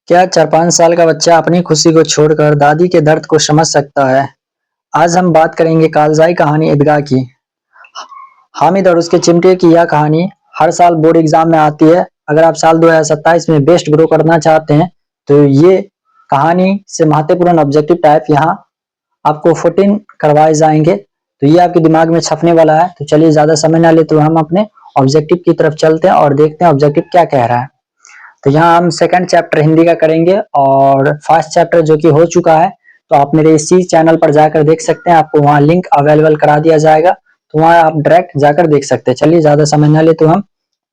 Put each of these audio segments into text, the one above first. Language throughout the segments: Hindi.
क्या 4-5 साल का बच्चा अपनी खुशी को छोड़कर दादी के दर्द को समझ सकता है? आज हम बात करेंगे कालजाई कहानी ईदगाह की। हामिद और उसके चिमटे की यह कहानी हर साल बोर्ड एग्जाम में आती है। अगर आप साल 2027 में बेस्ट ग्रो करना चाहते हैं तो ये कहानी से महत्वपूर्ण ऑब्जेक्टिव टाइप यहाँ आपको 14 करवाए जाएंगे। तो ये आपके दिमाग में छपने वाला है। तो चलिए ज्यादा समय ना लेते हुए हम अपने ऑब्जेक्टिव की तरफ चलते हैं और देखते हैं ऑब्जेक्टिव क्या कह रहा है। तो यहाँ हम सेकंड चैप्टर हिंदी का करेंगे और फर्स्ट चैप्टर जो कि हो चुका है तो आप मेरे इसी चैनल पर जाकर देख सकते हैं। आपको वहाँ लिंक अवेलेबल करा दिया जाएगा, तो वहाँ आप डायरेक्ट जाकर देख सकते हैं। चलिए ज्यादा समय न ले तो हम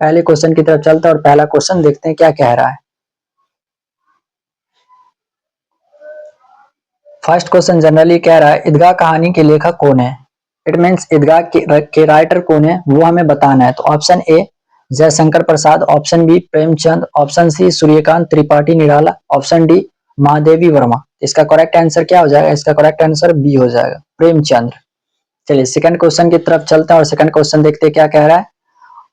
पहले क्वेश्चन की तरफ चलते हैं और पहला क्वेश्चन देखते हैं क्या कह रहा है। फर्स्ट क्वेश्चन जनरली कह रहा है ईदगाह कहानी के लेखक कौन है। इट मीन्स ईदगाह के राइटर कौन है वो हमें बताना है। तो option A Jaishankar Prasad, option B Premchand, option C Suryakant Tripathi Nirala, option D Mahadevi Verma. इसका करेक्ट आंसर क्या हो जाएगा? इसका करेक्ट आंसर बी हो जाएगा, प्रेमचंद्र। चलिए सेकंड क्वेश्चन की तरफ चलते हैं और सेकंड क्वेश्चन देखते हैं क्या कह रहा है।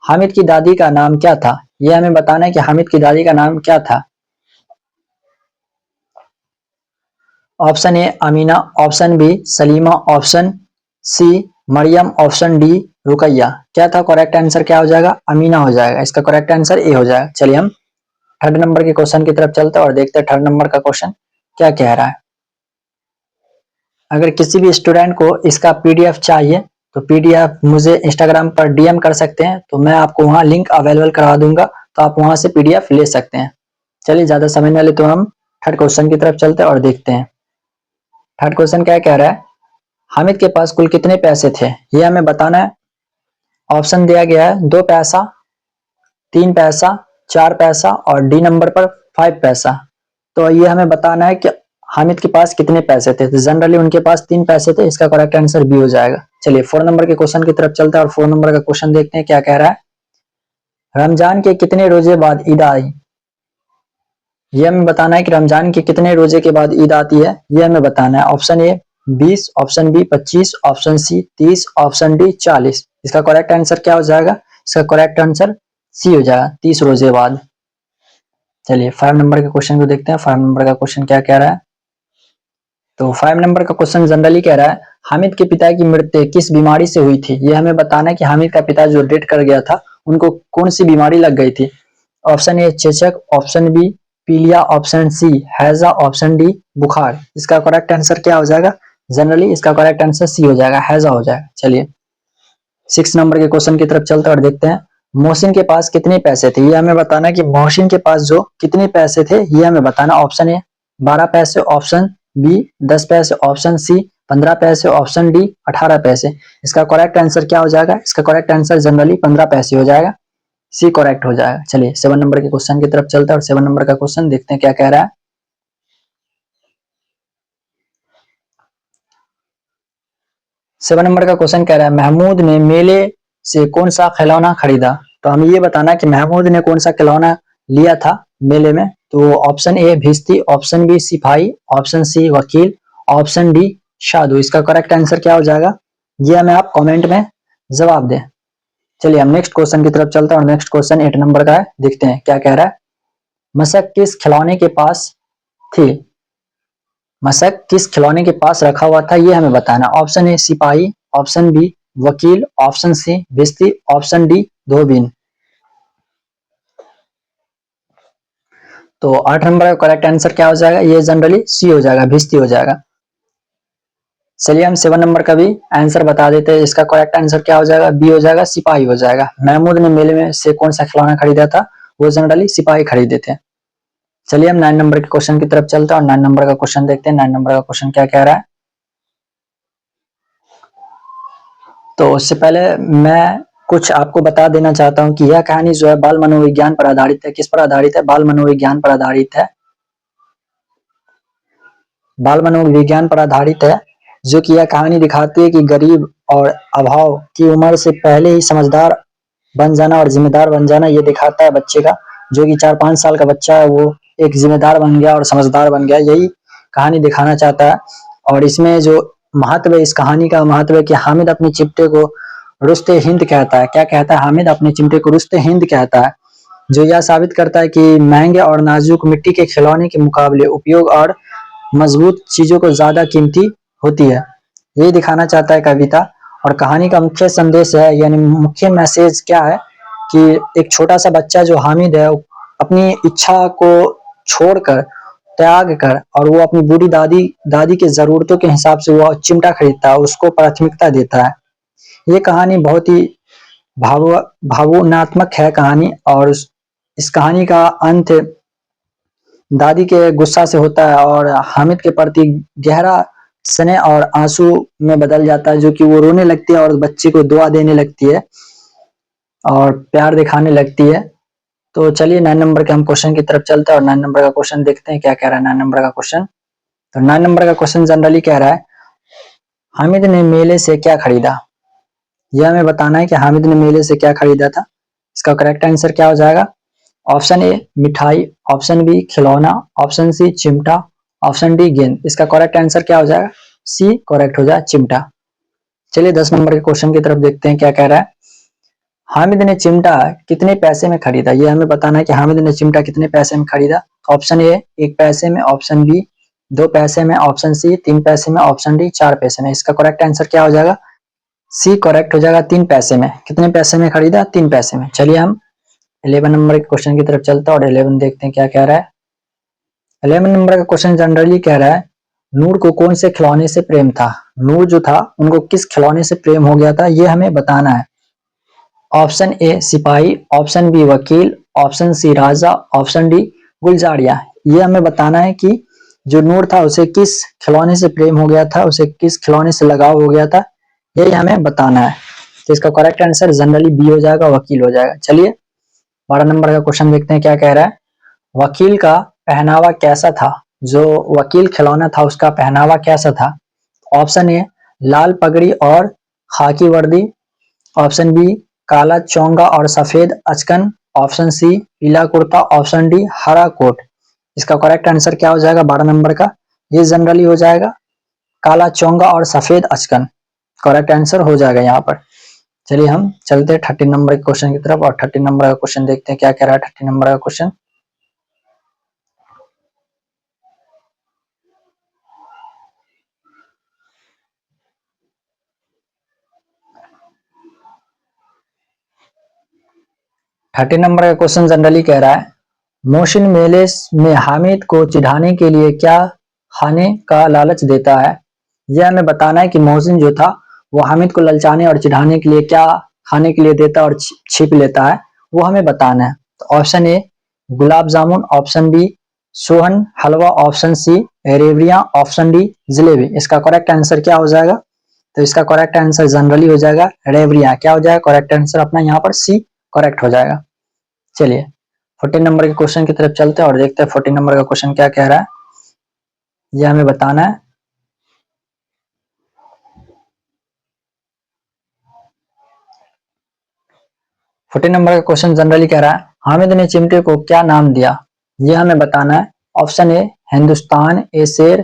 हामिद की दादी का नाम क्या था? ये हमें बताना है कि हामिद की दादी का नाम क्या था। Option A Amina, option B Salima, option C Mariam, option D Ruqaiya. क्या था करेक्ट आंसर? क्या हो जाएगा? अमीना हो जाएगा। इसका करेक्ट आंसर ए हो जाएगा। चलिए हम थर्ड नंबर के क्वेश्चन की तरफ चलते हैं और देखते हैं थर्ड नंबर का क्वेश्चन क्या कह रहा है। अगर किसी भी स्टूडेंट को इसका पीडीएफ चाहिए तो पीडीएफ मुझे इंस्टाग्राम पर डीएम कर सकते हैं, तो मैं आपको वहां लिंक अवेलेबल करा दूंगा, तो आप वहां से पीडीएफ ले सकते हैं। चलिए ज्यादा समय न ले तो हम थर्ड क्वेश्चन की तरफ चलते हैं और देखते हैं थर्ड क्वेश्चन क्या कह रहा है। हामिद के पास कुल कितने पैसे थे ये हमें बताना है। ऑप्शन दिया गया है 2 पैसा, 3 पैसा, 4 पैसा और डी नंबर पर 5 पैसा। तो ये हमें बताना है कि हामिद के पास कितने पैसे थे। तो जनरली उनके पास 3 पैसे थे। इसका करेक्ट आंसर बी हो जाएगा। चलिए 4 नंबर के क्वेश्चन की तरफ चलते हैं और 4 नंबर का क्वेश्चन देखते हैं क्या कह रहा है। रमजान के कितने रोजे बाद ईद आई? ये हमें बताना है कि रमजान के कितने रोजे के बाद ईद आती है, ये हमें बताना है। Option A 20, option B 25, option C 30, option D 40। इसका करेक्ट आंसर क्या हो जाएगा? इसका करेक्ट आंसर सी हो जाएगा, 30 रोजे बाद। चलिए 5 नंबर के क्वेश्चन को देखते हैं। 5 नंबर का क्वेश्चन क्या कह रहा है। तो 5 नंबर का क्वेश्चन जनरली कह रहा है हामिद के पिता की मृत्यु किस बीमारी से हुई थी। ये हमें बताना है कि हामिद का पिता जो डेथ कर गया था उनको कौन सी बीमारी लग गई थी। ऑप्शन ए चेचक, ऑप्शन बी पीलिया, ऑप्शन सी हैजा, ऑप्शन डी बुखार। इसका करेक्ट आंसर क्या हो जाएगा? जनरली इसका करेक्ट आंसर सी हो जाएगा, हैजा हो जाएगा। चलिए 6 नंबर के क्वेश्चन की तरफ चलते हैं और देखते हैं मोहसिन के पास कितने पैसे थे। ये हमें बताना है कि मोहसिन के पास जो कितने पैसे थे ये हमें बताना। ऑप्शन ए 12 पैसे, ऑप्शन बी 10 पैसे, ऑप्शन सी 15 पैसे, ऑप्शन डी 18 पैसे। इसका करेक्ट आंसर क्या हो जाएगा? इसका करेक्ट आंसर जनरली 15 पैसे हो जाएगा, सी करेक्ट हो जाएगा। चलिए 7 नंबर के क्वेश्चन की तरफ चलते हैं और 7 नंबर का क्वेश्चन देखते हैं क्या कह रहा है। 7 नंबर का क्वेश्चन कह रहा है महमूद ने मेले से कौन सा खिलौना खरीदा। तो हमें ये बताना कि महमूद ने कौन सा खिलौना लिया था मेले में। तो ऑप्शन ए भिश्ती, ऑप्शन बी सिपाही, ऑप्शन सी वकील, ऑप्शन डी साधु। इसका करेक्ट आंसर क्या हो जाएगा? ये हमें आप कमेंट में जवाब दें। चलिए हम नेक्स्ट क्वेश्चन की तरफ चलते हैं और नेक्स्ट क्वेश्चन 8 नंबर का है, देखते हैं क्या कह रहा है। मशक किस खिलौने के पास थी? मशक किस खिलौने के पास रखा हुआ था ये हमें बताना। ऑप्शन ए सिपाही, ऑप्शन बी वकील, ऑप्शन सी भिश्ती, ऑप्शन डी धोबीन। तो 8 नंबर का करेक्ट आंसर क्या हो जाएगा? ये जनरली सी हो जाएगा, भिश्ती हो जाएगा। चलिए हम 7 नंबर का भी आंसर बता देते हैं। इसका करेक्ट आंसर क्या हो जाएगा? बी हो जाएगा, सिपाही हो जाएगा। महमूद ने मेले में से कौन सा खिलौना खरीदा था? वो जनरली सिपाही खरीदे थे। चलिए हम 9 नंबर के क्वेश्चन की तरफ चलते हैं और 9 नंबर का क्वेश्चन देखते हैं। 9 नंबर का क्वेश्चन क्या कह रहा है। तो उससे पहले मैं कुछ आपको बता देना चाहता हूँ कि यह कहानी जो है बाल मनोविज्ञान पर आधारित है। किस पर आधारित है? बाल मनोविज्ञान पर आधारित है। बाल मनोविज्ञान पर आधारित है, जो कि यह कहानी दिखाती है कि गरीब और अभाव की उम्र से पहले ही समझदार बन जाना और जिम्मेदार बन जाना ये दिखाता है बच्चे का। जो कि 4-5 साल का बच्चा है वो एक जिम्मेदार बन गया और समझदार बन गया, यही कहानी दिखाना चाहता है। और इसमें जो महत्व है, इस कहानी का महत्व है कि हामिद अपने चिमटे को रुस्ते हिंद कहता है। क्या कहता है? हामिद अपने चिमटे को रुस्ते हिंद कहता है। जो यह साबित करता है कि महंगे और नाजुक मिट्टी के खिलौने के मुकाबले उपयोग और मजबूत चीजों को ज्यादा कीमती होती है। यही दिखाना चाहता है कविता। और कहानी का मुख्य संदेश है, यानी मुख्य मैसेज क्या है कि एक छोटा सा बच्चा जो हामिद है, अपनी इच्छा को छोड़कर, त्याग कर, और वो अपनी बूढ़ी दादी दादी के जरूरतों के हिसाब से वो चिमटा खरीदता है, उसको प्राथमिकता देता है। ये कहानी बहुत ही भाव भावनात्मक है कहानी। और इस कहानी का अंत दादी के गुस्सा से होता है और हामिद के प्रति गहरा स्नेह और आंसू में बदल जाता है, जो कि वो रोने लगती है और बच्चे को दुआ देने लगती है और प्यार दिखाने लगती है। तो चलिए 9 नंबर के हम क्वेश्चन की तरफ चलते हैं और 9 नंबर का क्वेश्चन देखते हैं क्या कह रहा है 9 नंबर का क्वेश्चन। तो 9 नंबर का क्वेश्चन जनरली कह रहा है, हामिद ने मेले से क्या खरीदा। यह हमें बताना है कि हामिद ने मेले से क्या खरीदा था। इसका करेक्ट आंसर क्या हो जाएगा। ऑप्शन ए मिठाई, ऑप्शन बी खिलौना, ऑप्शन सी चिमटा, ऑप्शन डी गेंद। इसका करेक्ट आंसर क्या हो जाएगा, सी करेक्ट हो जाए चिमटा। चलिए 10 नंबर के क्वेश्चन की तरफ देखते हैं क्या कह रहा है। हामिद ने चिमटा कितने पैसे में खरीदा। ये हमें बताना है कि हामिद ने चिमटा कितने पैसे में खरीदा। ऑप्शन ए 1 पैसे में, ऑप्शन बी 2 पैसे में, ऑप्शन सी 3 पैसे में, ऑप्शन डी 4 पैसे में। इसका करेक्ट आंसर क्या हो जाएगा, सी करेक्ट हो जाएगा 3 पैसे में। कितने पैसे में खरीदा, 3 पैसे में। चलिए हम 11 नंबर के क्वेश्चन की तरफ चलते हैं और 11 देखते हैं क्या कह रहा है। 11 नंबर का क्वेश्चन जनरली कह रहा है, नूर को कौन से खिलौने से प्रेम था। नूर जो था उनको किस खिलौने से प्रेम हो गया था, ये हमें बताना है। ऑप्शन ए सिपाही, ऑप्शन बी वकील, ऑप्शन सी राजा, ऑप्शन डी गुलजारिया। ये हमें बताना है कि जो नूर था उसे किस खिलौने से प्रेम हो गया था, उसे किस खिलौने से लगाव हो गया था, यही हमें बताना है। तो इसका करेक्ट आंसर जनरली बी हो जाएगा, वकील हो जाएगा। चलिए 12 नंबर का क्वेश्चन देखते हैं क्या कह रहा है। वकील का पहनावा कैसा था। जो वकील खिलौना था उसका पहनावा कैसा था। ऑप्शन ए लाल पगड़ी और खाकी वर्दी, ऑप्शन बी काला चोंगा और सफेद अचकन, ऑप्शन सी पीला कुर्ता, ऑप्शन डी हरा कोट। इसका करेक्ट आंसर क्या हो जाएगा 12 नंबर का, ये जनरली हो जाएगा काला चोंगा और सफेद अचकन। करेक्ट आंसर हो जाएगा यहाँ पर। चलिए हम चलते हैं 13 नंबर के क्वेश्चन की तरफ और 13 नंबर का क्वेश्चन देखते हैं क्या कह रहा है 13 नंबर का क्वेश्चन। थर्टी नंबर का क्वेश्चन जनरली कह रहा है, मोहसिन मेले में हामिद को चिढ़ाने के लिए क्या खाने का लालच देता है। यह हमें बताना है कि मोहसिन जो था वो हामिद को ललचाने और चिढ़ाने के लिए क्या खाने के लिए देता है और छिप लेता है, वो हमें बताना है। तो option A gulab jamun, option B sohan halwa, option C रेवड़ियां, ऑप्शन डी जलेबी। इसका करेक्ट आंसर क्या हो जाएगा, तो इसका करेक्ट आंसर जनरली हो जाएगा रेवड़ियां। क्या हो जाएगा करेक्ट आंसर अपना यहाँ पर सी करेक्ट हो जाएगा। चलिए 14 नंबर के क्वेश्चन की तरफ चलते हैं और देखते हैं 14 नंबर का क्वेश्चन क्या कह रहा है, यह हमें बताना है। फोर्टीन नंबर का क्वेश्चन जनरली कह रहा है, हामिद ने चिमटे को क्या नाम दिया। यह हमें बताना है। ऑप्शन ए हिंदुस्तान ए शेर,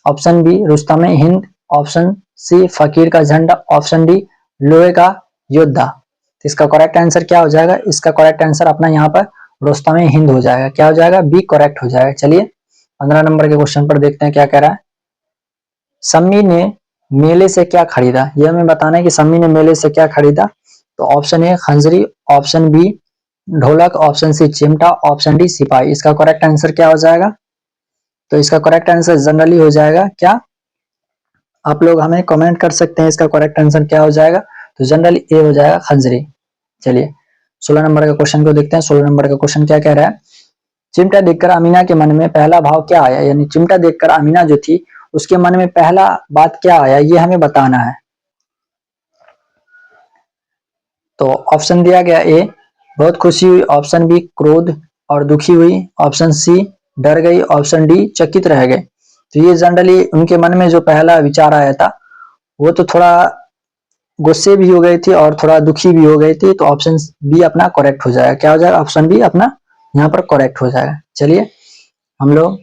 option B Rustam Hind, option C फकीर का झंडा, ऑप्शन डी लोहे का योद्धा। तो इसका करेक्ट आंसर क्या हो जाएगा, इसका करेक्ट आंसर अपना यहाँ पर रुस्तम हिंद हो जाएगा। क्या हो जाएगा, बी करेक्ट हो जाएगा। चलिए 15 नंबर के क्वेश्चन पर देखते हैं क्या कह रहा है। सम्मी ने मेले से क्या खरीदा। यह हमें बताना है कि सम्मी ने मेले से क्या खरीदा। तो ऑप्शन ए खंजरी, ऑप्शन बी ढोलक, ऑप्शन सी चिमटा, ऑप्शन डी सिपाही। इसका करेक्ट आंसर क्या हो जाएगा, तो इसका करेक्ट आंसर जनरली हो जाएगा क्या, आप लोग हमें कमेंट कर सकते हैं इसका करेक्ट आंसर क्या हो जाएगा। तो जनरली ए हो जाएगा खंजरी। चलिए 16 नंबर का क्वेश्चन को देखते हैं। 16 नंबर का क्वेश्चन क्या कह रहा है, चिमटा देखकर अमीना के मन में पहला भाव क्या आया। यानी चिमटा देखकर अमीना जो थी उसके मन में पहला बात क्या आया, ये हमें बताना है। तो ऑप्शन दिया गया ए बहुत खुशी हुई, ऑप्शन बी क्रोध और दुखी हुई, ऑप्शन सी डर गई, ऑप्शन डी चकित रह गए। तो ये जनरली उनके मन में जो पहला विचार आया था वो तो थोड़ा गुस्से भी हो गए थे और थोड़ा दुखी भी हो गए थे। तो ऑप्शन बी अपना करेक्ट हो जाएगा। क्या हो जाएगा, ऑप्शन बी अपना यहाँ पर करेक्ट हो जाएगा। चलिए हम लोग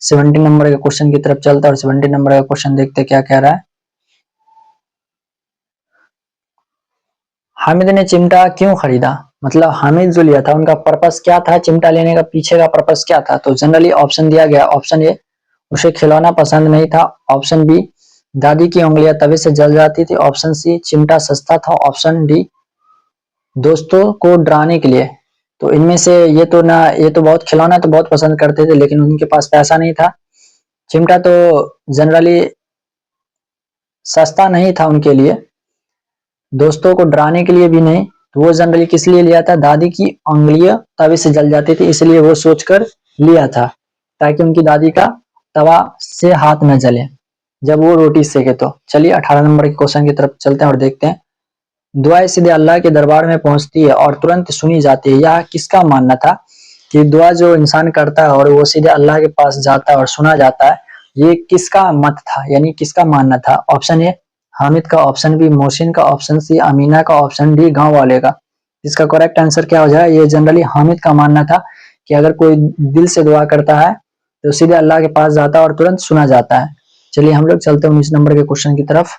17 नंबर के क्वेश्चन की तरफ चलते हैं और 17 नंबर का क्वेश्चन देखते क्या कह रहा है। हामिद ने चिमटा क्यों खरीदा। मतलब हामिद जो लिया था उनका पर्पस क्या था, चिमटा लेने का पीछे का पर्पस क्या था? तो जनरली ऑप्शन दिया गया, ऑप्शन ए उसे खिलौना पसंद नहीं था, ऑप्शन बी दादी की उंगलियां तवे से जल जाती थी, ऑप्शन सी चिमटा सस्ता था, ऑप्शन डी दोस्तों को डराने के लिए। तो इनमें से ये तो बहुत खिलौना तो बहुत पसंद करते थे लेकिन उनके पास पैसा नहीं था। चिमटा तो जनरली सस्ता नहीं था उनके लिए, दोस्तों को डराने के लिए भी नहीं। तो वो जनरली किस लिए लिया था? दादी की उंगलियां तवे से जल जाती थी इसलिए वो सोचकर लिया था, ताकि उनकी दादी का तवा से हाथ न जले जब वो रोटी सेके। तो चलिए 18 नंबर के क्वेश्चन की तरफ चलते हैं और देखते हैं। दुआएं सीधे अल्लाह के दरबार में पहुंचती है और तुरंत सुनी जाती है, यह किसका मानना था कि दुआ जो इंसान करता है और वो सीधे अल्लाह के पास जाता है और सुना जाता है, ये किसका मत था, यानी किसका मानना था? ऑप्शन ए हामिद का, ऑप्शन बी मोहसिन का, ऑप्शन सी अमीना का, ऑप्शन डी गांव वाले का। इसका करेक्ट आंसर क्या हो जाए? ये जनरली हामिद का मानना था कि अगर कोई दिल से दुआ करता है तो सीधे अल्लाह के पास जाता है और तुरंत सुना जाता है। चलिए हम लोग चलते हैं 19 नंबर के क्वेश्चन की तरफ।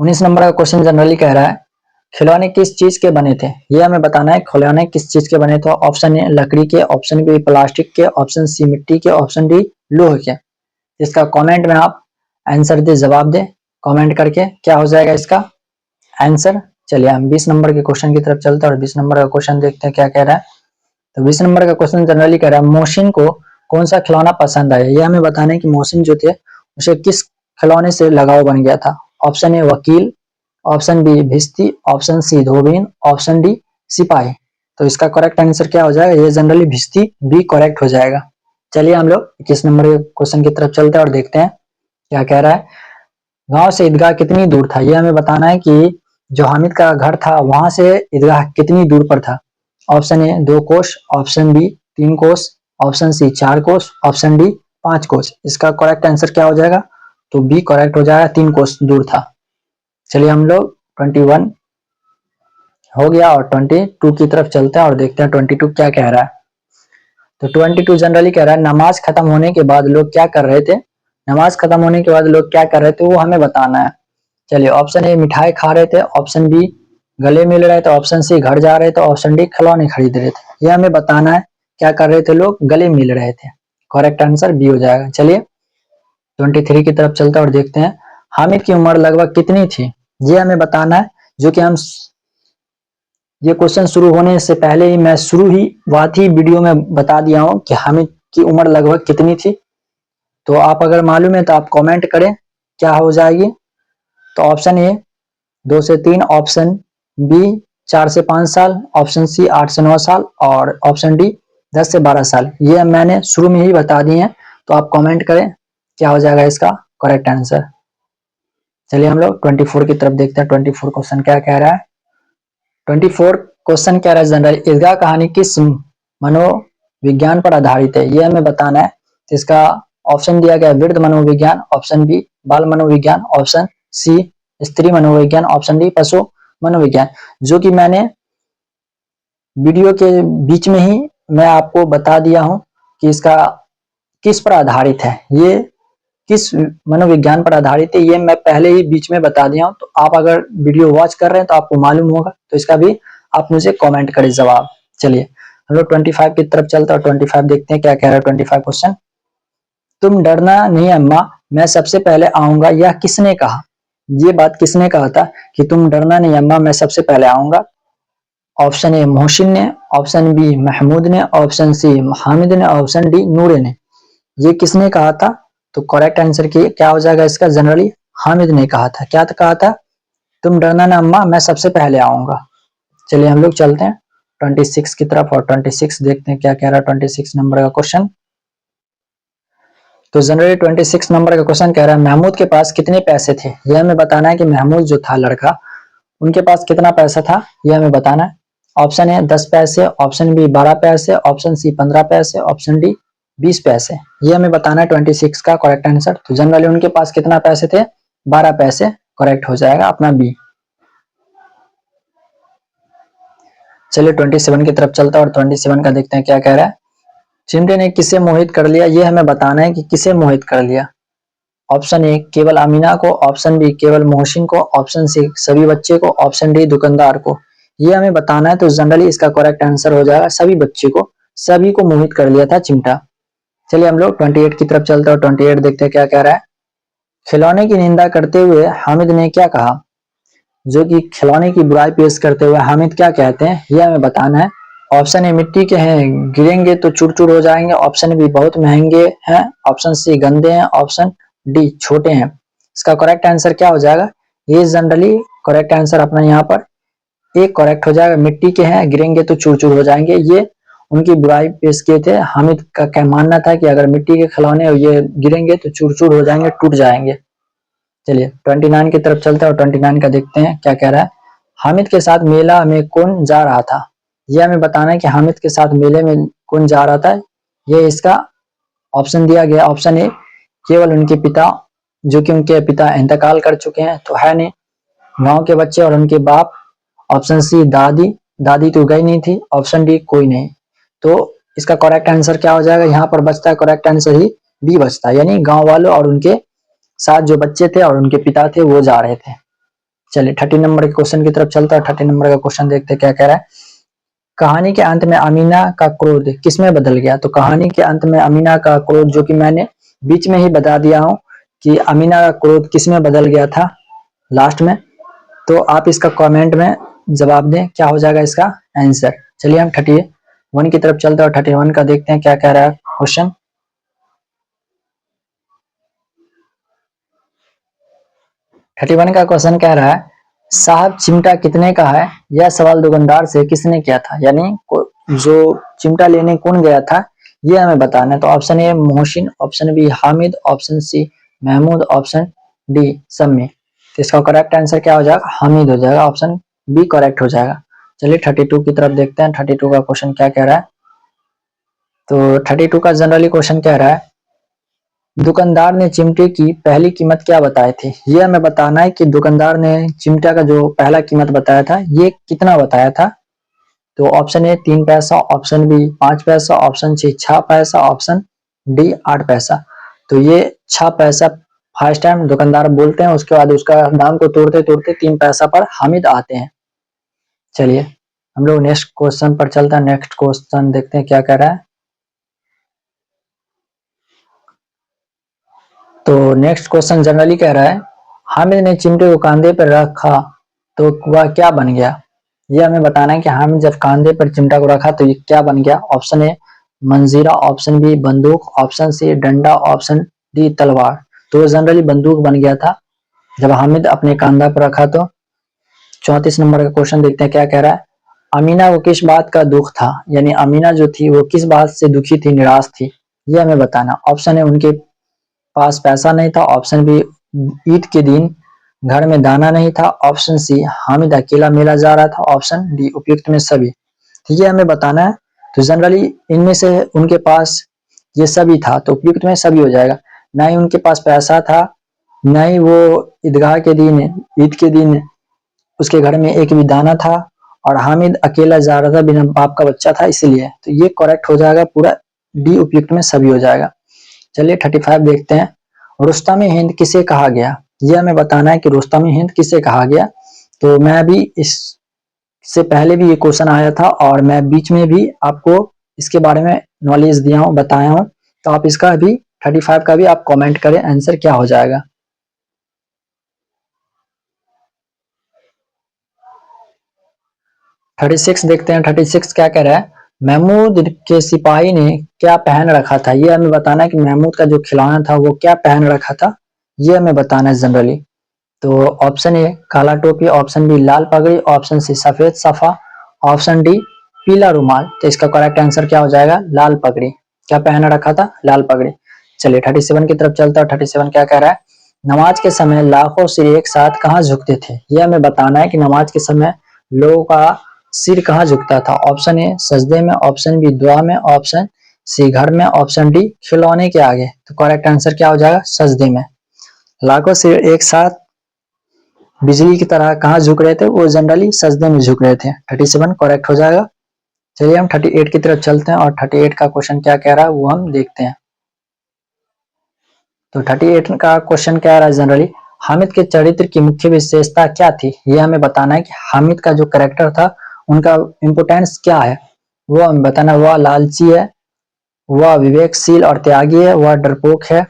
19 नंबर का क्वेश्चन जनरली कह रहा है खिलौने किस चीज के बने थे? ये हमें बताना है खिलौने किस चीज के बने थे। ऑप्शन ए लकड़ी के, ऑप्शन बी प्लास्टिक के, ऑप्शन सी मिट्टी के, ऑप्शन डी लोहे के। इसका कमेंट में आप आंसर दे, जवाब दे कमेंट करके, क्या हो जाएगा इसका आंसर। चलिए हम 20 नंबर के क्वेश्चन की तरफ चलते हैं और 20 नंबर का क्वेश्चन देखते हैं क्या कह रहा है। तो 20 नंबर का क्वेश्चन जनरली कह रहा है मोहसिन को कौन सा खिलौना पसंद आया? ये हमें बताना है कि मोहसिन जो थे उसे किस खिलौने से लगाव बन गया था। ऑप्शन ए वकील, ऑप्शन बी भिश्ती, ऑप्शन सी धोबीन, ऑप्शन डी सिपाही। तो इसका करेक्ट आंसर क्या हो जाएगा? ये जनरली भिश्ती बी करेक्ट हो जाएगा। चलिए हम लोग 21 नंबर के क्वेश्चन की तरफ चलते हैं और देखते हैं क्या कह रहा है। गांव से ईदगाह कितनी दूर था? ये हमें बताना है कि जो हामिद का घर था वहां से ईदगाह कितनी दूर पर था। ऑप्शन ए 2 कोस, ऑप्शन बी 3 कोस, ऑप्शन सी 4 कोस, ऑप्शन डी 5 कोस। इसका करेक्ट आंसर क्या हो जाएगा? तो बी करेक्ट हो जाएगा, 3 कोस दूर था। चलिए हम लोग 21 हो गया और 22 की तरफ चलते हैं और देखते हैं 22 क्या कह रहा है। तो 22 जनरली कह रहा है नमाज खत्म होने के बाद लोग क्या कर रहे थे? नमाज खत्म होने के बाद लोग क्या कर रहे थे वो हमें बताना है। चलिए ऑप्शन ए मिठाई खा रहे थे, ऑप्शन बी गले मिल रहे थे, ऑप्शन सी घर जा रहे थे, ऑप्शन डी खिलौने खरीद रहे थे। ये हमें बताना है क्या कर रहे थे लोग? गले मिल रहे थे। करेक्ट आंसर बी हो जाएगा। चलिए 23 की तरफ चलते हैं और देखते हैं हामिद की उम्र लगभग कितनी थी? ये हमें बताना है, जो कि हम ये क्वेश्चन शुरू होने से पहले ही मैं शुरुआत ही वीडियो में बता दिया हूं कि हामिद की उम्र लगभग कितनी थी। तो आप अगर मालूम है तो आप कमेंट करें क्या हो जाएगी। तो ऑप्शन ए 2 से 3, ऑप्शन बी 4 से 5 साल, ऑप्शन सी 8 से 9 साल और ऑप्शन डी 10 से 12 साल। ये मैंने शुरू में ही बता दिए हैं, तो आप कमेंट करें क्या हो जाएगा इसका करेक्ट आंसर। चलिए हम लोग 24 की तरफ देखते हैं 24 क्वेश्चन क्या कह रहा है। 24 क्वेश्चन कह रहा है जनरल ईदगाह कहानी किस मनोविज्ञान पर आधारित है? ये हमें बताना है। तो इसका ऑप्शन दिया गया वृद्ध मनोविज्ञान, ऑप्शन बी बाल मनोविज्ञान, ऑप्शन सी स्त्री मनोविज्ञान, ऑप्शन डी पशु मनोविज्ञान। जो कि मैंने वीडियो के बीच में ही मैं आपको बता दिया हूं कि इसका किस पर आधारित है, ये किस मनोविज्ञान पर आधारित है, ये मैं पहले ही बीच में बता दिया हूं। तो आप अगर वीडियो वॉच कर रहे हैं तो आपको मालूम होगा, तो इसका भी आप मुझे कमेंट करें जवाब। चलिए हम लोग 25 की तरफ चलते हैं और 25 देखते हैं क्या कह रहा है 25 क्वेश्चन। तुम डरना नहीं अम्मा मैं सबसे पहले आऊंगा, यह किसने कहा? ये बात किसने कहा था कि तुम डरना नहीं अम्मा मैं सबसे पहले आऊंगा? ऑप्शन ए मोहसिन ने, ऑप्शन बी महमूद ने, ऑप्शन सी हामिद ने, ऑप्शन डी नूरे ने। ये किसने कहा था? तो करेक्ट आंसर की क्या हो जाएगा इसका? जनरली हामिद ने कहा था। क्या कहा था? तुम डरना ना अम्मा मैं सबसे पहले आऊंगा। चलिए हम लोग चलते हैं 26 की तरफ और 26 देखते हैं क्या कह रहा है 26 नंबर का क्वेश्चन। तो जनरली 26 नंबर का क्वेश्चन कह रहा है महमूद के पास कितने पैसे थे? यह हमें बताना है कि महमूद जो था लड़का, उनके पास कितना पैसा था, यह हमें बताना है। ऑप्शन ए 10 पैसे, ऑप्शन बी 12 पैसे, ऑप्शन सी 15 पैसे, ऑप्शन डी 20 पैसे। ये हमें बताना है 26 का करेक्ट आंसर। तो जनरली उनके पास कितना पैसे थे? 12 पैसे करेक्ट हो जाएगा अपना बी। चलिए 27 की तरफ चलता है और 27 का देखते हैं क्या कह रहा है। चिमटे ने किसे मोहित कर लिया, ये हमें बताना है कि किसे मोहित कर लिया। ऑप्शन ए केवल अमीना को, ऑप्शन बी केवल मोहसिन को, ऑप्शन सी सभी बच्चे को, ऑप्शन डी दुकानदार को। ये हमें बताना है, तो जनरली इसका करेक्ट आंसर हो जाएगा सभी बच्चे को, सभी को मोहित कर लिया था चिमटा। चलिए हम लोग 28 की तरफ चलते हैं और 28 देखते हैं क्या कह रहा है। खिलौने की निंदा करते हुए हामिद ने क्या कहा, जो कि खिलौने की बुराई पेश करते हुए हामिद क्या कहते हैं, यह हमें बताना है। ऑप्शन ए मिट्टी के हैं, गिरेंगे तो चूर चूर हो जाएंगे, ऑप्शन बी बहुत महंगे हैं, ऑप्शन सी गंदे हैं, ऑप्शन डी छोटे हैं। इसका करेक्ट आंसर क्या हो जाएगा, ये जनरली करेक्ट आंसर अपना यहाँ पर एक करेक्ट हो जाएगा, मिट्टी के हैं, गिरेंगे तो चूर चूर हो जाएंगे। ये उनकी बुराई पेश किए थे। हामिद का क्या मानना था कि अगर मिट्टी के खिलौने ये गिरेंगे तो चूर चूर हो जाएंगे, टूट जाएंगे। चलिए 29 की तरफ चलते हैं और 29 का देखते हैं क्या कह रहा है। हामिद के साथ मेला में कौन जा रहा था, यह हमें बताना है कि हामिद के साथ मेले में कौन जा रहा था। ये इसका ऑप्शन दिया गया, ऑप्शन ए केवल उनके पिता, जो कि उनके पिता इंतकाल कर चुके हैं तो है नहीं, गांव के बच्चे और उनके बाप, ऑप्शन सी दादी, दादी तो गई नहीं थी, ऑप्शन डी कोई नहीं। तो इसका करेक्ट आंसर क्या हो जाएगा, यहाँ पर बचता है करेक्ट आंसर ही बी बचता है, यानी गांव वालों और उनके साथ जो बच्चे थे और उनके पिता थे वो जा रहे थे। चलिए 30 नंबर के क्वेश्चन की तरफ चलता है। 30 नंबर का क्वेश्चन देखते हैं क्या कह रहा है। कहानी के अंत में अमीना का क्रोध किसमें बदल गया, तो कहानी के अंत में अमीना का क्रोध, जो कि मैंने बीच में ही बता दिया हूं कि अमीना का क्रोध किसमें बदल गया था लास्ट में, तो आप इसका कमेंट में जवाब दें क्या हो जाएगा इसका आंसर। चलिए हम 31 की तरफ चलते हैं और 31 का देखते हैं क्या कह रहा है क्वेश्चन। 31 का क्वेश्चन कह रहा है, साहब चिमटा कितने का है, यह सवाल दुकानदार से किसने किया था, यानी जो चिमटा लेने कौन गया था ये हमें बताना है। तो option A Mohsin, option B Hamid, option C Mahmood, option D Sammi. तो इसका करेक्ट आंसर क्या हो जाएगा, हामिद हो जाएगा, ऑप्शन बी करेक्ट हो जाएगा। चलिए 32 की तरफ देखते हैं 32 का क्वेश्चन क्या कह रहा है। तो 32 का जनरली क्वेश्चन कह रहा है, दुकानदार ने चिमटे की पहली कीमत क्या बताई थी, ये हमें बताना है कि दुकानदार ने चिमटा का जो पहला कीमत बताया था ये कितना बताया था। तो ऑप्शन ए 3 पैसा, ऑप्शन बी 5 पैसा, ऑप्शन सी 6 पैसा, ऑप्शन डी 8 पैसा। तो ये 6 पैसा फर्स्ट टाइम दुकानदार बोलते हैं, उसके बाद उसका दाम को तोड़ते तोड़ते 3 पैसा पर हामिद आते हैं। चलिए हम लोग नेक्स्ट क्वेश्चन पर चलते हैं। नेक्स्ट क्वेश्चन देखते हैं क्या कह रहा है। तो नेक्स्ट क्वेश्चन जनरली कह रहा है, हामिद ने चिमटे को कंधे पर रखा तो वह क्या बन गया, यह हमें बताना है कि हामिद जब कंधे पर चिमटा को रखा तो ये क्या बन गया। ऑप्शन ए मंजीरा, ऑप्शन बी बंदूक, ऑप्शन सी डंडा, ऑप्शन डी तलवार। तो जनरली बंदूक बन गया था जब हामिद अपने कंधा पर रखा। तो 34 नंबर का क्वेश्चन देखते हैं क्या कह रहा है। अमीना को किस बात का दुख था, यानी अमीना जो थी वो किस बात से दुखी थी, निराश थी, यह हमें बताना। ऑप्शन ए उनके पास पैसा नहीं था, ऑप्शन बी ईद के दिन घर में दाना नहीं था, ऑप्शन सी हामिद अकेला मेला जा रहा था, ऑप्शन डी उपयुक्त में सभी। ठीक है हमें बताना है। तो जनरली इनमें से उनके पास ये सभी था तो उपयुक्त में सभी हो जाएगा। ना ही उनके पास पैसा था, ना ही वो ईदगाह के दिन, ईद के दिन उसके घर में एक भी दाना था, और हामिद अकेला जा रहा था, बिना बाप का बच्चा था इसलिए। तो ये करेक्ट हो जाएगा पूरा, डी उपयुक्त में सभी हो जाएगा। चलिए 35 देखते हैं। रुस्तम हिंद किसे कहा गया, यह हमें बताना है कि रुस्तम हिंद किसे कहा गया। तो मैं अभी इससे पहले भी ये क्वेश्चन आया था और मैं बीच में भी आपको इसके बारे में नॉलेज दिया हूँ, बताया हूँ। तो आप इसका भी 35 का भी आप कमेंट करें आंसर क्या हो जाएगा। 36 देखते हैं। 36 क्या कह रहा है, महमूद के सिपाही ने क्या पहन रखा था, ये हमें बताना है कि महमूद का जो खिलौना था वो क्या पहन रखा था, ये हमें बताना है जनरली। तो ऑप्शन ए काला टोपी, ऑप्शन बी लाल पगड़ी, ऑप्शन सी सफेद सफा, ऑप्शन डी पीला रुमाल। तो इसका करेक्ट आंसर क्या हो जाएगा, लाल पगड़ी। क्या पहन रखा था, लाल पगड़ी। चलिए 37 की तरफ चलता है। 37 क्या कह रहा है, नमाज के समय लाखों सिर एक साथ कहाँ झुकते थे, यह हमें बताना है कि नमाज के समय लोगों का सिर कहाँ झुकता था। ऑप्शन ए सजदे में, ऑप्शन बी दुआ में, ऑप्शन सी घर में, ऑप्शन डी खिलौने के आगे। तो करेक्ट आंसर क्या हो जाएगा, सजदे में। लाखों सिर एक साथ बिजली की तरह कहाँ झुक रहे थे, वो जनरली सजदे में झुक रहे थे। 37 करेक्ट हो जाएगा। चलिए हम 38 की तरफ चलते हैं और 38 का क्वेश्चन क्या कह रहा है वो हम देखते हैं। तो 38 का क्वेश्चन क्या रहा है जनरली, हामिद के चरित्र की मुख्य विशेषता क्या थी, ये हमें बताना है कि हामिद का जो कैरेक्टर था उनका इम्पोर्टेंस क्या है, वो हमें बताना। वह लालची है, वह विवेकशील और त्यागी है, वह डरपोक है,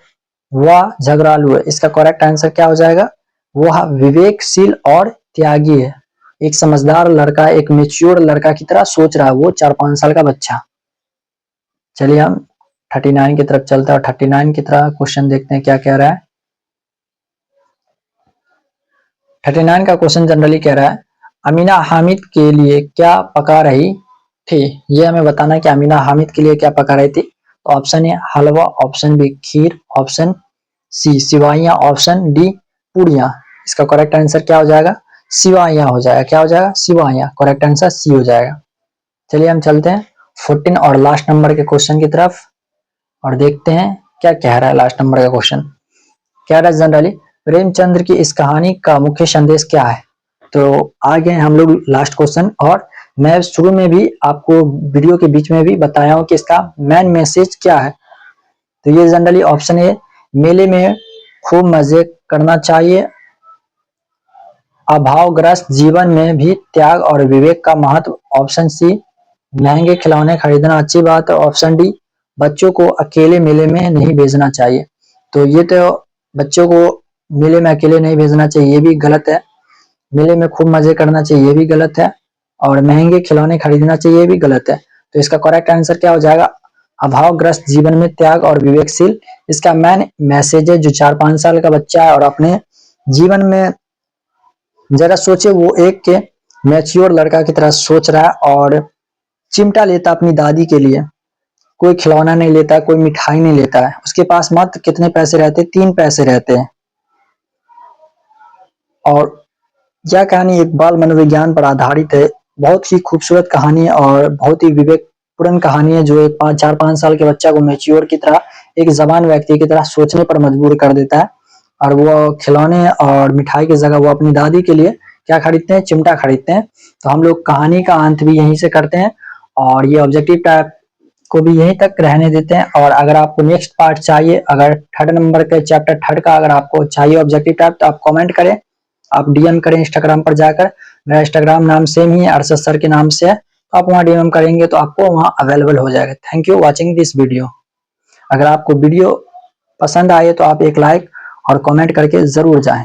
वह झगड़ालू है। इसका करेक्ट आंसर क्या हो जाएगा, वह विवेकशील और त्यागी है। एक समझदार लड़का, एक मेच्योर लड़का की तरह सोच रहा है वो 4-5 साल का बच्चा। चलिए हम 39 की तरफ चलते हैं और 39 की तरह क्वेश्चन देखते हैं क्या कह रहा है। 39 का क्वेश्चन जनरली कह रहा है, अमीना हामिद के लिए क्या पका रही थी, ये हमें बताना है कि अमीना हामिद के लिए क्या पका रही थी। तो option A halwa, option B kheer, option C सिवाइयाँ, ऑप्शन डी पूड़ियाँ। इसका करेक्ट आंसर क्या हो जाएगा, सिवाइयाँ हो जाएगा। क्या हो जाएगा, सिवाइयाँ। करेक्ट आंसर सी हो जाएगा। चलिए हम चलते हैं 14 और लास्ट नंबर के क्वेश्चन की तरफ और देखते हैं क्या कह रहा है लास्ट नंबर का क्वेश्चन। कह रहा है जनरली, प्रेमचंद्र की इस कहानी का मुख्य संदेश क्या है। तो आ गए हम लोग लास्ट क्वेश्चन, और मैं शुरू में भी आपको वीडियो के बीच में भी बताया हूँ कि इसका मेन मैसेज क्या है। तो ये जनरली ऑप्शन ए, मेले में खूब मजे करना चाहिए, अभावग्रस्त जीवन में भी त्याग और विवेक का महत्व, ऑप्शन सी महंगे खिलौने खरीदना अच्छी बात है, ऑप्शन डी बच्चों को अकेले मेले में नहीं भेजना चाहिए। तो ये तो बच्चों को मेले में अकेले नहीं भेजना चाहिए, ये भी गलत है। मेले में खूब मजे करना चाहिए, ये भी गलत है। और महंगे खिलौने खरीदना चाहिए, ये भी गलत है। तो इसका करेक्ट आंसर क्या हो जाएगा, अभावग्रस्त जीवन में त्याग और विवेकशील। इसका मेन मैसेज है जो 4-5 साल का बच्चा है और अपने जीवन में जरा सोचे, वो एक के मैच्योर लड़का की तरह सोच रहा है और चिमटा लेता अपनी दादी के लिए, कोई खिलौना नहीं लेता, कोई मिठाई नहीं लेता है। उसके पास मात्र कितने पैसे रहते, 3 पैसे रहते हैं। और यह कहानी एक बाल मनोविज्ञान पर आधारित है। बहुत ही खूबसूरत कहानी है और बहुत ही विवेकपूर्ण कहानी है, जो एक 4-5 साल के बच्चा को मैच्योर की तरह, एक जवान व्यक्ति की तरह सोचने पर मजबूर कर देता है। और वो खिलौने और मिठाई की जगह वो अपनी दादी के लिए क्या खरीदते हैं, चिमटा खरीदते हैं। तो हम लोग कहानी का अंत भी यहीं से करते हैं और ये ऑब्जेक्टिव टाइप को भी यहीं तक रहने देते हैं। और अगर आपको नेक्स्ट पार्ट चाहिए, अगर 3rd नंबर के चैप्टर 3rd का अगर आपको चाहिए ऑब्जेक्टिव टाइप, तो आप कमेंट करें, आप डीएम करें इंस्टाग्राम पर जाकर। मेरा इंस्टाग्राम नाम सेम ही है, अरशद सर के नाम से है। तो आप वहाँ डीएम करेंगे तो आपको वहाँ अवेलेबल हो जाएगा। Thank you watching this video. अगर आपको वीडियो पसंद आए तो आप एक लाइक और कमेंट करके जरूर जाएं।